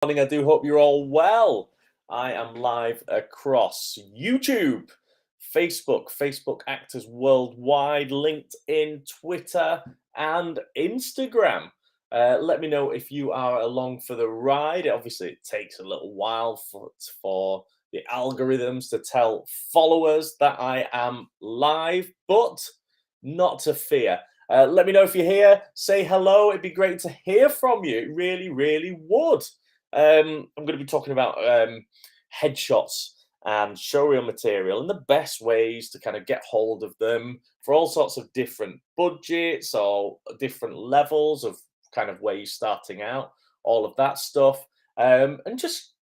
Morning. I do hope you're all well. I am live across YouTube, Facebook Actors Worldwide, LinkedIn, Twitter, and Instagram. Let me know if you are along for the ride. Obviously, it takes a little while for the algorithms to tell followers that I am live, but not to fear. Let me know if you're here. Say hello. It'd be great to hear from you. It really, really would. I'm going to be talking about headshots and showreel material and the best ways to kind of get hold of them for all sorts of different budgets or different levels of kind of where you're starting out, all of that stuff, and just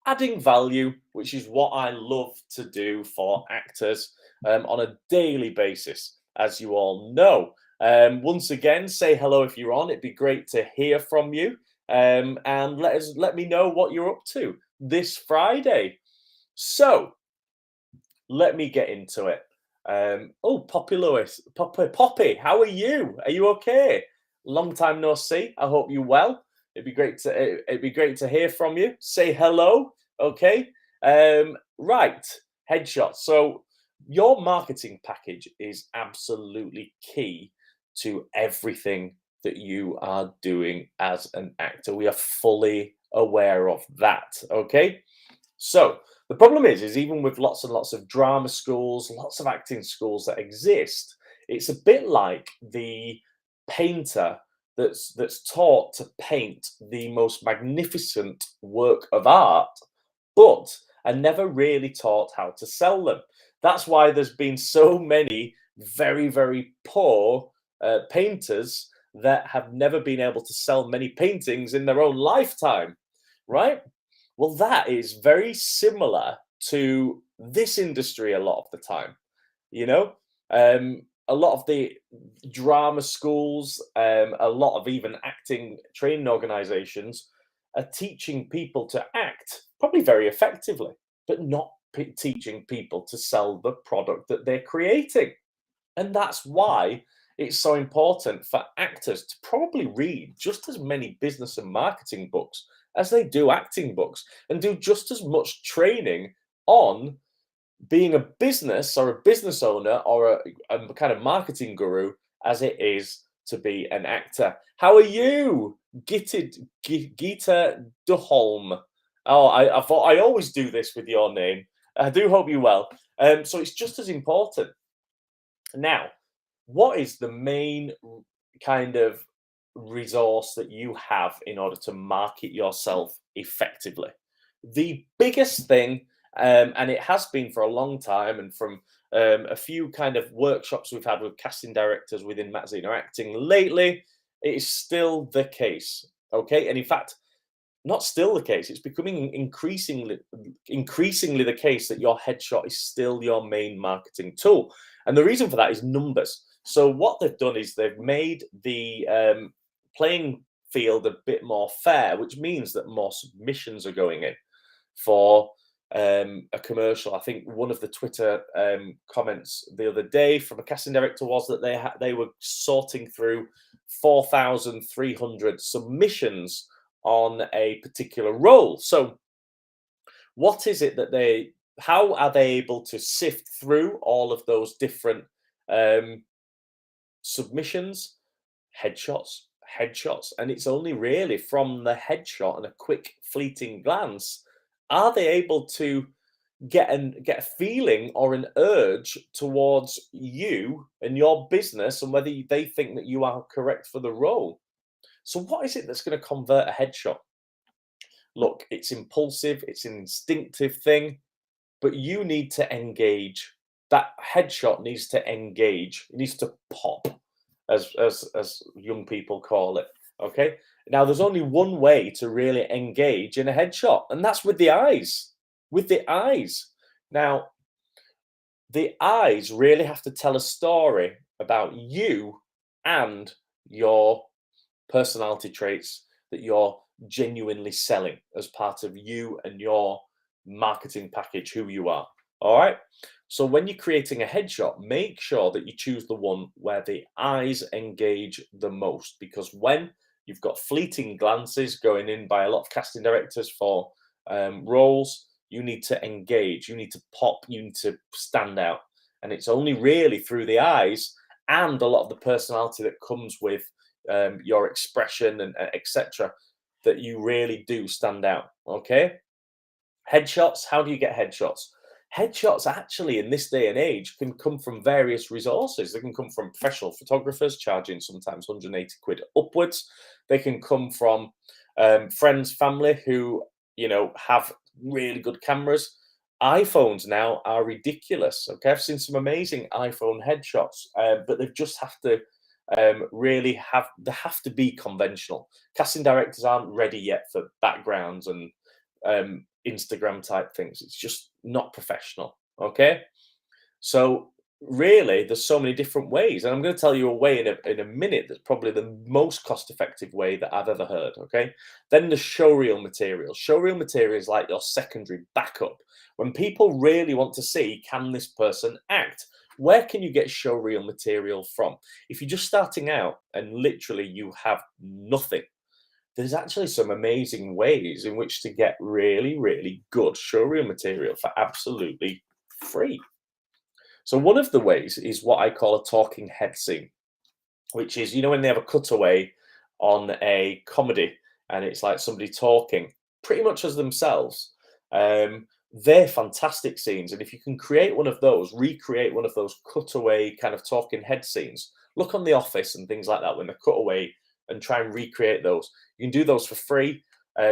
adding value, which is what I love to do for actors on a daily basis, as you all know. Once again, say hello if you're on. It'd be great to hear from you, and let me know what you're up to this Friday. So let me get into it. Oh, Poppy Lewis, Poppy, how are you? Are you okay? Long time no see. I hope you're well. It'd be great to hear from you. Say hello, okay? Right, headshots. So your marketing package is absolutely key to everything that you are doing as an actor. We are fully aware of that, okay? So the problem is even with lots and lots of drama schools, lots of acting schools that exist, it's a bit like the painter that's taught to paint the most magnificent work of art, but are never really taught how to sell them. That's why there's been so many very, very poor painters that have never been able to sell many paintings in their own lifetime, right? Well, that is very similar to this industry a lot of the time. You know, a lot of the drama schools, a lot of even acting training organizations are teaching people to act probably very effectively, but not teaching people to sell the product that they're creating. And that's why it's so important for actors to probably read just as many business and marketing books as they do acting books and do just as much training on being a business or a business owner or a kind of marketing guru as it is to be an actor. How are you, Gita Duholm? Oh, I thought I always do this with your name. I do hope you well. So it's just as important. Now, what is the main kind of resource that you have in order to market yourself effectively? The biggest thing, and it has been for a long time, and from a few kind of workshops we've had with casting directors within Matt Zina acting lately, it is still the case. Okay, and in fact, not still the case. It's becoming increasingly the case that your headshot is still your main marketing tool, and the reason for that is numbers. So what they've done is they've made the playing field a bit more fair, which means that more submissions are going in for a commercial. I think one of the Twitter comments the other day from a casting director was that they were sorting through 4,300 submissions on a particular role. So what is it that how are they able to sift through all of those different submissions? Headshots, and it's only really from the headshot and a quick fleeting glance are they able to get a feeling or an urge towards you and your business and whether they think that you are correct for the role. So what is it that's going to convert a headshot? Look, it's impulsive, it's an instinctive thing, but you need to engage. That headshot needs to engage. It needs to pop, as young people call it. Okay. Now, there's only one way to really engage in a headshot, and that's with the eyes. With the eyes. Now, the eyes really have to tell a story about you and your personality traits that you're genuinely selling as part of you and your marketing package, who you are. All right. So when you're creating a headshot, make sure that you choose the one where the eyes engage the most, because when You've got fleeting glances going in by a lot of casting directors for roles. You need to engage, you need to pop, you need to stand out. And it's only really through the eyes and a lot of the personality that comes with your expression and etc. that you really do stand out. Okay. Headshots. How do you get headshots? Headshots actually in this day and age can come from various resources. They can come from professional photographers charging sometimes 180 quid upwards. They can come from friends, family who, have really good cameras. iPhones now are ridiculous. Okay, I've seen some amazing iPhone headshots, but they just have to they have to be conventional. Casting directors aren't ready yet for backgrounds and Instagram type things. It's just not professional. Okay. So really, there's so many different ways, and I'm going to tell you a way in a minute that's probably the most cost-effective way that I've ever heard. Okay, then the showreel material. Showreel material is like your secondary backup. When people really want to see, can this person act? Where can you get showreel material from? If you're just starting out and literally you have nothing, there's actually some amazing ways in which to get really, really good showreel material for absolutely free. So one of the ways is what I call a talking head scene, which is, when they have a cutaway on a comedy and it's like somebody talking pretty much as themselves. They're fantastic scenes. And if you can create one of those, recreate one of those cutaway kind of talking head scenes, look on The Office and things like that when they cut away and try and recreate those. You can do those for free.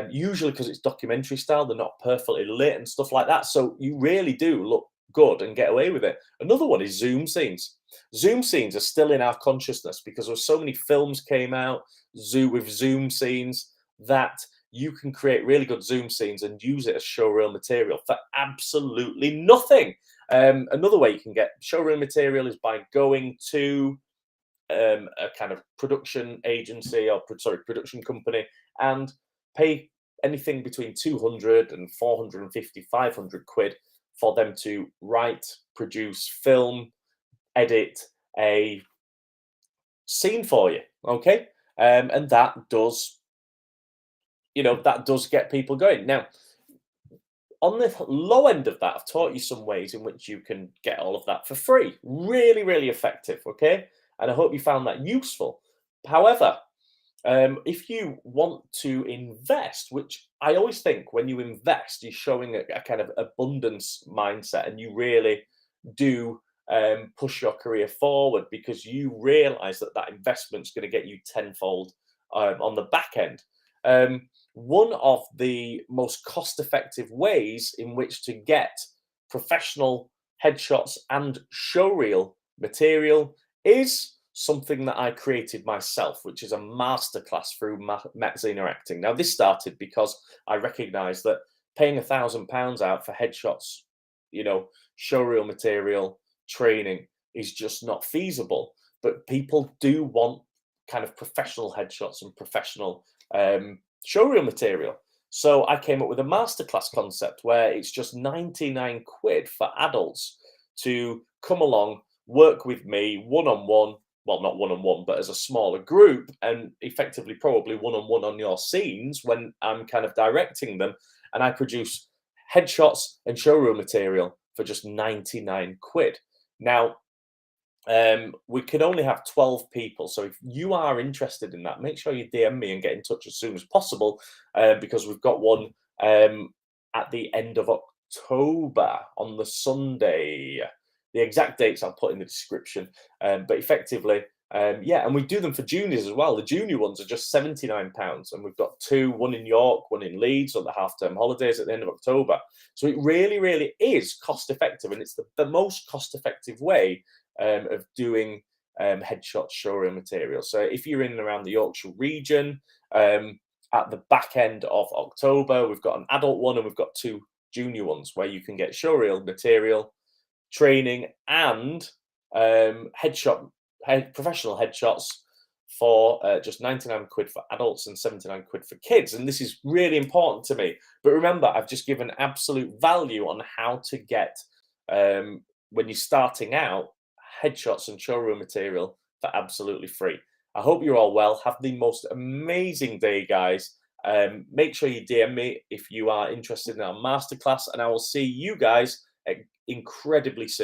Usually because it's documentary style, they're not perfectly lit and stuff like that. So you really do look good and get away with it. Another one is Zoom scenes. Zoom scenes are still in our consciousness because there's so many films came out with Zoom scenes that you can create really good Zoom scenes and use it as showreel material for absolutely nothing. Another way you can get showreel material is by going to a kind of production agency or production company and pay anything between 200 and 450, 500 quid for them to write, produce, film, edit a scene for you. Okay. And that does, that does get people going. Now, on the low end of that, I've taught you some ways in which you can get all of that for free. Really, really effective. Okay. And I hope you found that useful. However, if you want to invest, which I always think when you invest, you're showing a kind of abundance mindset and you really do push your career forward because you realize that that investment's going to get you tenfold on the back end. One of the most cost-effective ways in which to get professional headshots and showreel material is something that I created myself, which is a masterclass through Matt Zina acting. Now, this started because I recognized that paying £1,000 out for headshots, showreel material, training is just not feasible. But people do want kind of professional headshots and professional showreel material. So I came up with a masterclass concept where it's just 99 quid for adults to come along, work with me one-on-one. Well, not one-on-one, but as a smaller group, and effectively probably one-on-one on your scenes when I'm kind of directing them. And I produce headshots and showroom material for just 99 quid. Now, we can only have 12 people. So if you are interested in that, make sure you DM me and get in touch as soon as possible because we've got one at the end of October on the Sunday. The exact dates I'll put in the description. But effectively, and we do them for juniors as well. The junior ones are just £79. And we've got two, one in York, one in Leeds on the half-term holidays at the end of October. So it really, really is cost-effective. And it's the most cost-effective way of doing headshot showroom material. So if you're in and around the Yorkshire region, at the back end of October, we've got an adult one and we've got two junior ones where you can get showreel material, training and professional headshots for just 99 quid for adults and 79 quid for kids. And this is really important to me. But remember, I've just given absolute value on how to get, when you're starting out, headshots and showroom material for absolutely free. I hope you're all well. Have the most amazing day, guys. Make sure you DM me if you are interested in our masterclass, and I will see you guys incredibly soon.